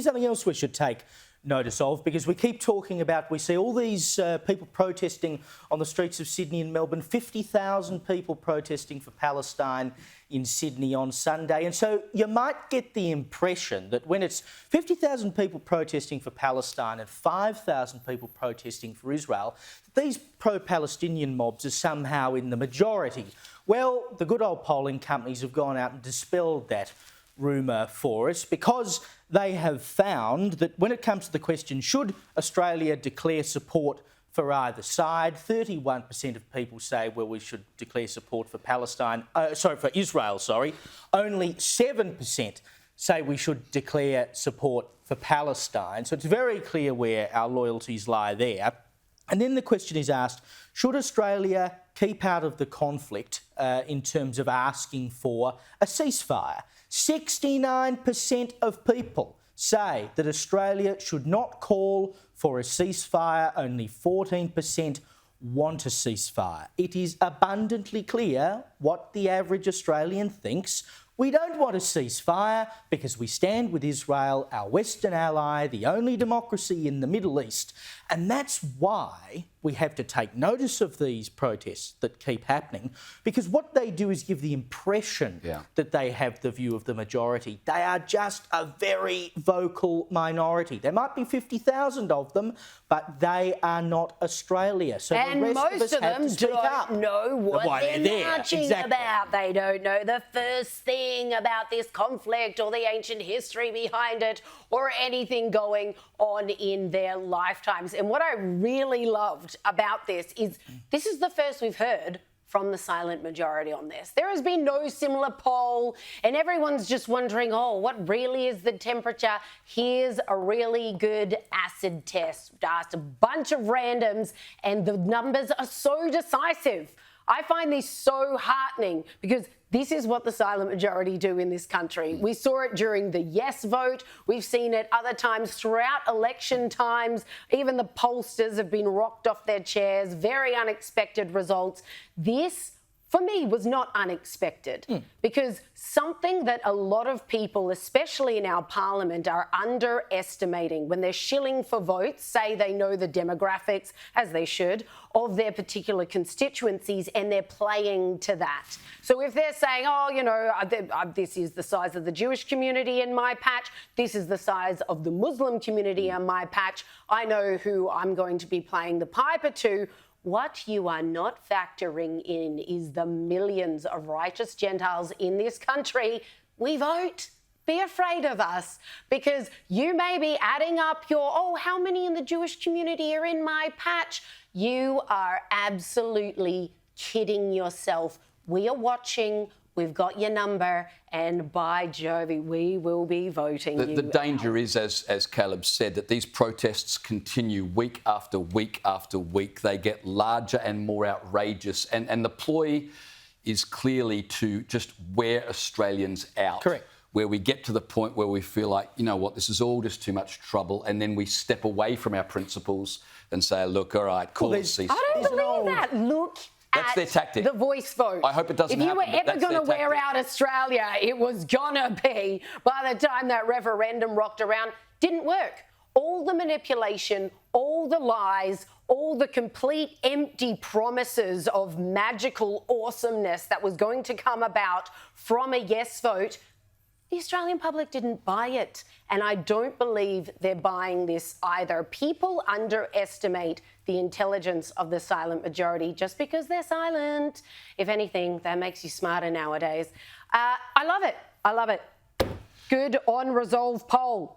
Something else we should take notice of, because we keep talking about, we see all these people protesting on the streets of Sydney and Melbourne, 50,000 people protesting for Palestine in Sydney on Sunday. And so you might get the impression that when it's 50,000 people protesting for Palestine and 5,000 people protesting for Israel, these pro-Palestinian mobs are somehow in the majority. Well, the good old polling companies have gone out and dispelled that rumour for us, because they have found that when it comes to the question, should Australia declare support for either side, 31% of people say, well, we should declare support for for Israel. Only 7% say we should declare support for Palestine. So it's very clear where our loyalties lie there. And then the question is asked, should Australia keep out of the conflict in terms of asking for a ceasefire? 69% of people say that Australia should not call for a ceasefire. Only 14% want a ceasefire. It is abundantly clear what the average Australian thinks. We don't want a ceasefire because we stand with Israel, our Western ally, the only democracy in the Middle East. And that's why we have to take notice of these protests that keep happening, because what they do is give the impression that they have the view of the majority. They are just a very vocal minority. There might be 50,000 of them, but they are not Australia. So and the rest most of us of them don't know what they're marching about. They don't know the first thing about this conflict or the ancient history behind it or anything going on in their lifetimes. And what I really loved about this is the first we've heard from the silent majority on this. There has been no similar poll, and everyone's just wondering, oh, what really is the temperature? Here's a really good acid test. Asked a bunch of randoms, and the numbers are so decisive. I find this so heartening, because this is what the silent majority do in this country. We saw it during the yes vote. We've seen it other times throughout election times. Even the pollsters have been rocked off their chairs. Very unexpected results. This, for me, was not unexpected, because something that a lot of people, especially in our parliament, are underestimating when they're shilling for votes, say they know the demographics, as they should, of their particular constituencies, and they're playing to that. So if they're saying, oh, you know, this is the size of the Jewish community in my patch, this is the size of the Muslim community in my patch, I know who I'm going to be playing the piper to. What you are not factoring in is the millions of righteous Gentiles in this country. We vote. Be afraid of us, because you may be adding up your, oh, how many in the Jewish community are in my patch? You are absolutely kidding yourself. We are watching. We've got your number, and by Jove, we will be voting you The danger is, as Caleb said, that these protests continue week after week after week. They get larger and more outrageous, and the ploy is clearly to just wear Australians out. Correct. Where we get to the point where we feel like, you know what, this is all just too much trouble, and then we step away from our principles and say, look, all right, call it ceasefire. I don't believe that. Look That's their tactic. The voice vote. I hope it doesn't happen. If you were ever going to wear out Australia, it was going to be by the time that referendum rocked around. Didn't work. All the manipulation, all the lies, all the complete empty promises of magical awesomeness that was going to come about from a yes vote, the Australian public didn't buy it. And I don't believe they're buying this either. People underestimate the intelligence of the silent majority just because they're silent. If anything, that makes you smarter nowadays. I love it. I love it. Good on Resolve poll.